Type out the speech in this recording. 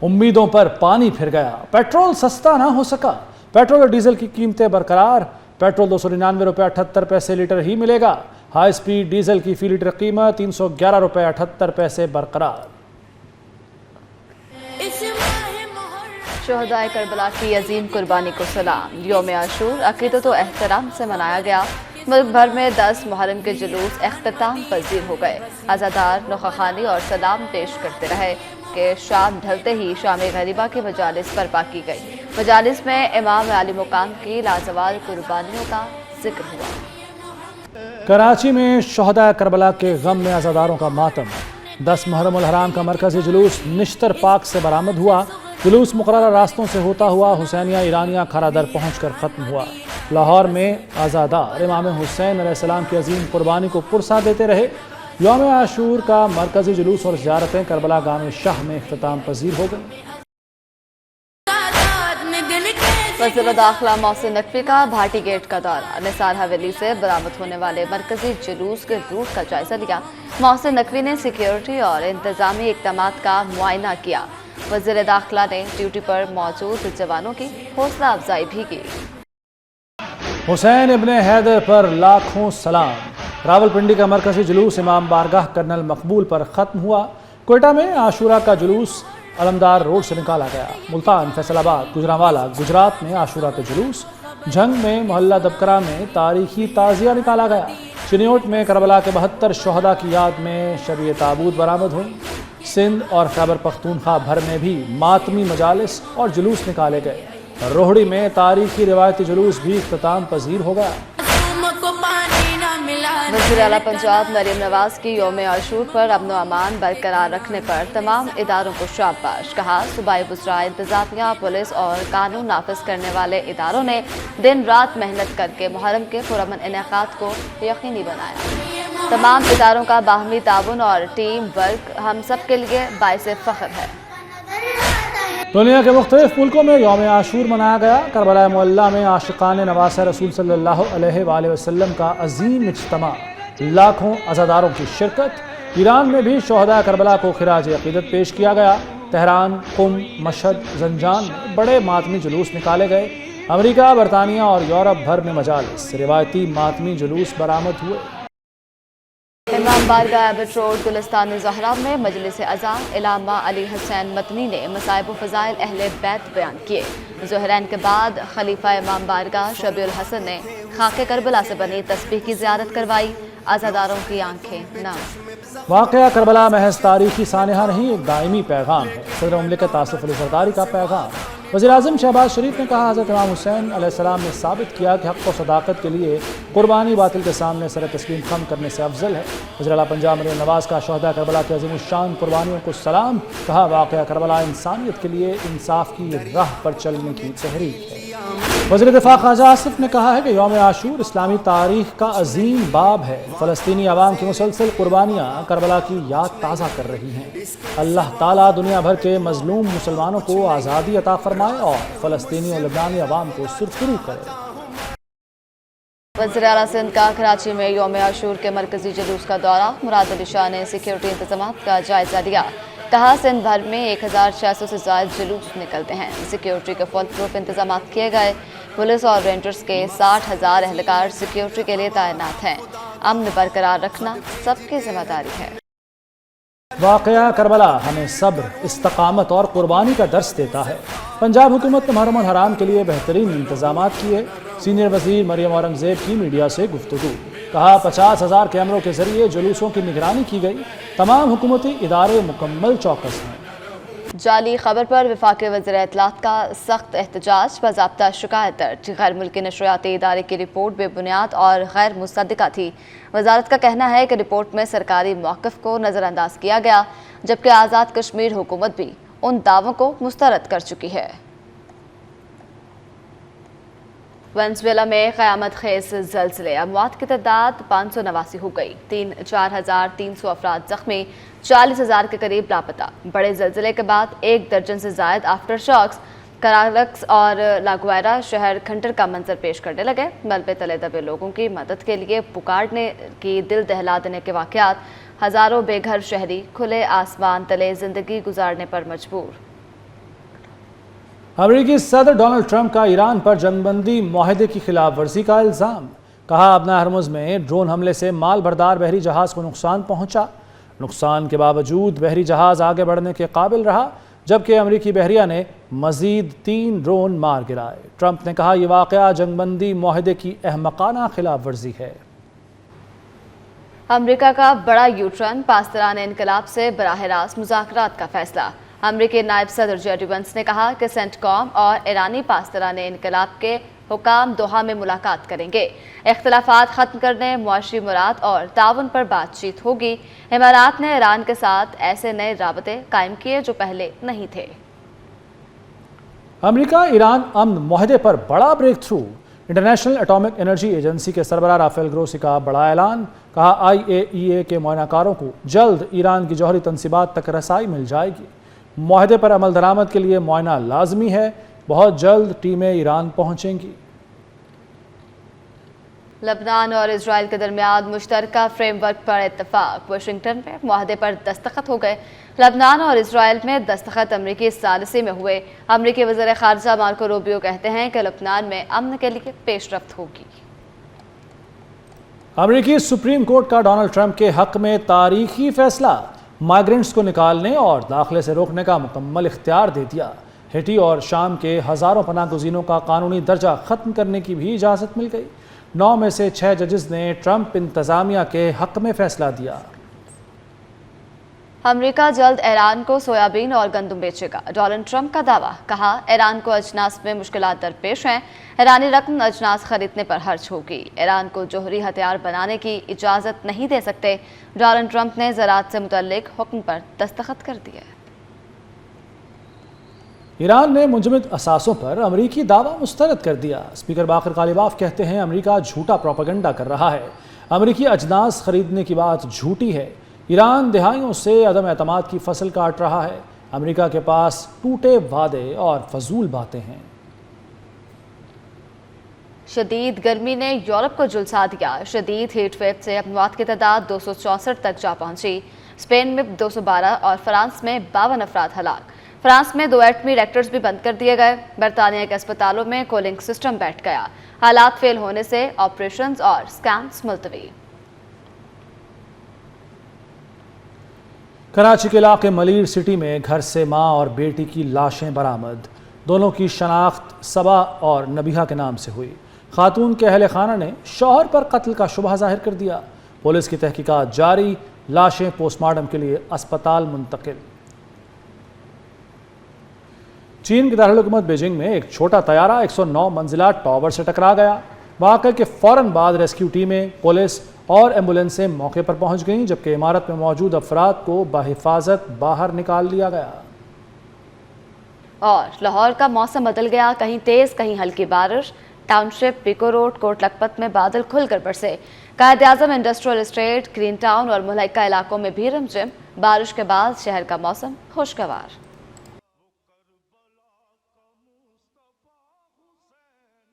उम्मीदों पर पानी फिर गया, पेट्रोल सस्ता ना हो सका। पेट्रोल और डीजल की कीमतें बरकरार। पेट्रोल 299 रुपये 78 पैसे लीटर ही मिलेगा। हाई स्पीड डीजल की फी लीटर कीमत 311 रुपये 78 पैसे बरकरार। शोहदाए करबला की अजीम कुर्बानी को सलाम। यौम आशूर अकीदत व एहतराम से मनाया गया। मुल्क भर में 10 मुहर्रम के जुलूस अख्ताम पजीर हो गए। अज़ादार नुख़ानी और सलाम पेश करते रहे कि शाम ढलते ही शाम गरीबा की मजालिस बर्पा की गई। मजालिस में इमाम आली मुकाम की लाजवाल कुर्बानियों का जिक्र हुआ। कराची में शोहदाए करबला के गम में अज़ादारों का मातम। 10 मुहर्रम उल हराम का मरकज़ी जुलूस निश्तर पाक से बरामद हुआ। जुलूस मुकर्रर रास्तों से होता हुआ हुसैनिया ईरानिया खरादर पहुंचकर ख़त्म हुआ। लाहौर में आज़ादार इमाम हुसैन अलैहिस्सलाम की अजीम कुर्बानी को पुरसा देते रहे। यौम आशूर का मरकज़ी जुलूस और ज़ियारतें करबला गाम शाह में इख्तिताम पजीर हो गई। वज़ीर दाखिला मोहसिन नकवी का भाटी गेट का दौरा। निसार हवेली से बरामद होने वाले मरकजी जुलूस के रूट का जायजा लिया। मोहसिन नकवी ने सिक्योरिटी और इंतजामी इक़दामात का मुआयना किया। वज़ीर दाखिला ने ड्यूटी पर मौजूद जवानों की हौसला अफजाई भी की। हुसैन इब्ने हैदर पर लाखों सलाम। रावलपिंडी का मरकजी जुलूस इमाम बारगाह कर्नल मकबूल पर ख़त्म हुआ। कोयटा में आशूरा का जुलूस अलमदार रोड से निकाला गया। मुल्तान, फैसलाबाद, गुजरांवाला, गुजरात में आशूरा के जुलूस। झंग में मोहल्ला दबकरा में तारीखी ताज़िया निकाला गया। चिन्योट में करबला के 72 शोहदा की याद में शब-ए ताबूत बरामद हुई। सिंध और खैबर पख्तूनख्वा भर में भी मातमी मजालिस और जुलूस निकाले गए। रोहड़ी में तारीखी रिवायती जुलूस भी इख्तिताम पजीर हो गया। वज़ीर आला पंजाब मरीम नवाज की यौम आशूर पर अमन व अमान बरकरार रखने पर तमाम इदारों को शाबाश कहा। सूबाई वज़रा, इंतज़ामिया, पुलिस और कानून नाफिज करने वाले इदारों ने दिन रात मेहनत करके मुहर्रम के पुरअमन इनेकात को यकीनी बनाया। तमाम इदारों का बाहमी ताउन और टीम वर्क हम सब के लिए बाइस फ़ख्र है। दुनिया के मुख्तलिफ मुल्कों में यौम आशूर मनाया गया। करबला मुअल्ला में आशिकान नवासे रसूल सल्लल्लाहु अलैहि वसल्लम का अजीम इज्तिमा, लाखों अज़ादारों की शिरकत। ईरान में भी शोहदा करबला को खिराज अक़ीदत पेश किया गया। तेहरान, कुम, मशहद, ज़ंजान में बड़े मातमी जुलूस निकाले गए। अमेरिका, बरतानिया और यूरोप भर में मजालिस रिवायती मातमी जुलूस बरामद हुए। इमाम बारगाह एबट रोड गुलिस्तान ज़हरा में मजलिस अज़ा इलामा अली हुसैन मदनी ने मसाइब व फ़ज़ाइल अहले बैत बयान किए। ज़ुहरैन के बाद खलीफा इमाम बारगाह शबीउल हसन ने खाके करबला से बनी तस्बीह की ज़ियारत करवाई। अज़ादारों की आंखें नम। वाक़या करबला महज तारीखी सानहा नहीं, एक दायमी पैगाम है। सदर मुमलिकत आसिफ अली ज़रदारी का पैगाम। वज़ीर आज़म शहबाज शरीफ ने कहा, हज़रत इमाम हुसैन अलैहिस्सलाम ने साबित किया कि हक़ व सदाक़त के लिए कुर्बानी बातिल के सामने सर तस्लीम खम करने से अफजल है। वज़ीर आला पंजाब मरीम नवाज़ का शोहदा करबला की अज़ीमुश्शान कुर्बानियों को सलाम। कहा, वाक़या करबला इंसानियत के लिए इंसाफ की राह पर चलने की तहरीक है। वज़ीर दिफ़ा ख़ाजा आसिफ ने कहा है कि यौम आशूर इस्लामी तारीख़ का अजीम बाब है। फ़लस्तीनी अवाम की मुसलसल कुर्बानियाँ करबला की याद ताज़ा कर रही हैं। अल्लाह ताला दुनिया भर के मज़लूम मुसलमानों को आज़ादी अता फरमाए और फ़लस्तीनी और लबनानी अवाम को सुरखरू करे। वज़ीर आला सिंध का कराची में यौम आशूर के मरकजी जुलूस का दौरा। मुराद अली शाह ने सिक्योरिटी इंतजाम का जायजा लिया। कहा, सिंध भर में 1600 से ज़्यादा जुलूस निकलते हैं। सिक्योरिटी के फुल प्रूफ इंतजाम किए गए। पुलिस और रेंजर्स के 60,000 एहलकार सिक्योरिटी के लिए तैनात हैं। अमन बरकरार रखना सबकी जिम्मेदारी है। वाक़या करबला हमें सब्र, इस्तकामत और कुर्बानी का दर्स देता है। पंजाब हुकूमत ने मुहर्रम उल हराम के लिए बेहतरीन इंतजाम किए। सीनियर वज़ीर मरियम औरंगज़ेब की मीडिया से गुफ्तगू। कहा, 50,000 कैमरों के जरिए जुलूसों की निगरानी की गई। तमाम हुकूमती इदारे मुकम्मल चौकस हैं। जाली खबर पर वफाकी वज़ीर इत्तलात का सख्त एहतजाज। बाज़ाब्ता शिकायत दर्ज। गैर मुल्की नशरियाती इदारे की रिपोर्ट बेबुनियाद और गैर मुसद्दिक़ा थी। वजारत का कहना है कि रिपोर्ट में सरकारी मौक़िफ़ को नज़रअंदाज किया गया, जबकि आज़ाद कश्मीर हुकूमत भी उन दावों को मुस्तरद कर चुकी है। वेनेज़ुएला में क़यामत खेज़ ज़लज़ले। अमवात की तादाद 589 हो गई। 4,300 अफराद ज़ख्मी, 40,000 के करीब लापता। बड़े ज़लज़ले के बाद 1 दर्जन से ज़ायद आफ्टर शॉक्स करालक्स और लागुएरा शहर खंडर का मंजर पेश करने लगे। मलबे तले दबे लोगों की मदद के लिए पुकारने की दिल दहला देने के वाक़यात। हज़ारों बेघर शहरी खुले आसमान तले ज़िंदगी गुजारने पर मजबूर। امریکی صدر ڈونلڈ ٹرمپ کا ایران پر جنگ بندی معاہدے کی خلاف ورزی کا الزام۔ کہا ابنا ہرمز میں ڈرون حملے سے مال بردار بحری جہاز کو نقصان پہنچا۔ نقصان کے باوجود بحری جہاز آگے بڑھنے کے قابل رہا، جبکہ امریکی بحریہ نے مزید 3 ڈرون مار گرائے۔ ٹرمپ نے کہا یہ واقعہ جنگ بندی معاہدے کی احمقانہ خلاف ورزی ہے۔ امریکہ کا بڑا یوٹرن، پاسداران انقلاب سے براہ راست مذاکرات کا فیصلہ۔ امریکی نائب صدر جیڈی وینس نے کہا کہ سینٹ کام اور ایرانی پاسداران انقلاب کے حکام دوحہ میں ملاقات کریں گے۔ اختلافات ختم کرنے، معاشی مراد اور تعاون پر بات چیت ہوگی۔ امارات نے ایران کے ساتھ ایسے نئے رابطے قائم کیے جو پہلے نہیں تھے۔ امریکہ ایران امن معاہدے پر بڑا break through. International atomic energy agency کے سربراہ رافیل گروسی کا بڑا اعلان۔ کہا IAEA کے معائنہ کاروں کو جلد ایران کی جوہری تنصیبات تک رسائی مل جائے گی۔ معاہدے پر عمل درآمد کے لیے معائنہ لازمی ہے۔ بہت جلد ٹیمیں ایران پہنچیں گی۔ لبنان اور اسرائیل کے درمیان مشترکہ فریم ورک پر اتفاق۔ واشنگٹن میں معاہدے پر دستخط ہو گئے۔ لبنان اور اسرائیل میں دستخط امریکی ثالثی میں ہوئے۔ امریکی وزیر خارجہ مارکو روبیو کہتے ہیں کہ لبنان میں امن کے لیے پیش رفت ہوگی۔ امریکی سپریم کورٹ کا ڈونلڈ ٹرمپ کے حق میں تاریخی فیصلہ۔ مائیگرنٹس کو نکالنے اور داخلے سے روکنے کا مکمل اختیار دے دیا۔ ہیٹی اور شام کے ہزاروں پناہ گزینوں کا قانونی درجہ ختم کرنے کی بھی اجازت مل گئی۔ 9 میں سے 6 ججز نے ٹرمپ انتظامیہ کے حق میں فیصلہ دیا۔ امریکہ جلد ایران کو سویابین اور گندم بیچے گا، ڈونلڈ ٹرمپ کا دعویٰ۔ کہا ایران کو اجناس میں مشکلات درپیش ہیں، ایرانی رقم اجناس خریدنے پر خرچ ہوگی۔ ایران کو جوہری ہتھیار بنانے کی اجازت نہیں دے سکتے۔ ڈونلڈ ٹرمپ نے زراعت سے متعلق حکم پر دستخط کر دیے۔ ایران نے منجمد اثاثوں پر امریکی دعویٰ مسترد کر دیا۔ اسپیکر باقر غالباف کہتے ہیں امریکہ جھوٹا پروپیگنڈا کر رہا ہے۔ امریکی اجناس خریدنے کی بات جھوٹی ہے۔ ایران دہائیوں سے عدم اعتماد کی فصل کاٹ رہا ہے۔ امریکہ کے پاس ٹوٹے وعدے اور فضول باتیں ہیں۔ شدید گرمی نے یورپ کو جھلسا دیا۔ شدید ہیٹ ویو سے اموات کی تعداد 264 تک جا پہنچی۔ اسپین میں 212 اور فرانس میں 52 افراد ہلاک۔ فرانس میں 2 ایٹمی ریکٹرز بھی بند کر دیے گئے۔ برطانیہ کے اسپتالوں میں کولنگ سسٹم بیٹھ گیا۔ حالات فیل ہونے سے آپریشنز اور سکینز ملتوی۔ کراچی کے علاقے ملیر سٹی میں گھر سے ماں اور بیٹی کی لاشیں برآمد۔ دونوں کی شناخت صبا اور نبیہہ کے نام سے ہوئی۔ خاتون کے اہل خانہ نے شوہر پر قتل کا شبہ ظاہر کر دیا۔ پولیس کی تحقیقات جاری، لاشیں پوسٹ مارٹم کے لیے اسپتال منتقل۔ چین کی دارالحکومت بیجنگ میں ایک چھوٹا طیارہ 109 منزلہ ٹاور سے ٹکرا گیا۔ واقعے کے فوراً بعد ریسکیو ٹیمیں، پولیس اور ایمبولینسیں موقع پر پہنچ گئیں، جبکہ عمارت میں موجود افراد کو بحفاظت باہر نکال لیا گیا۔ اور لاہور کا موسم بدل گیا، کہیں تیز کہیں ہلکی بارش۔ ٹاؤن شپ، پیکو روڈ، کوٹ لکھپت میں بادل کھل کر برسے۔ Quaid Azam industrial estate, green town اور ملائکہ علاقوں میں بھی رمجم۔ بارش کے بعد شہر کا موسم خوشگوار۔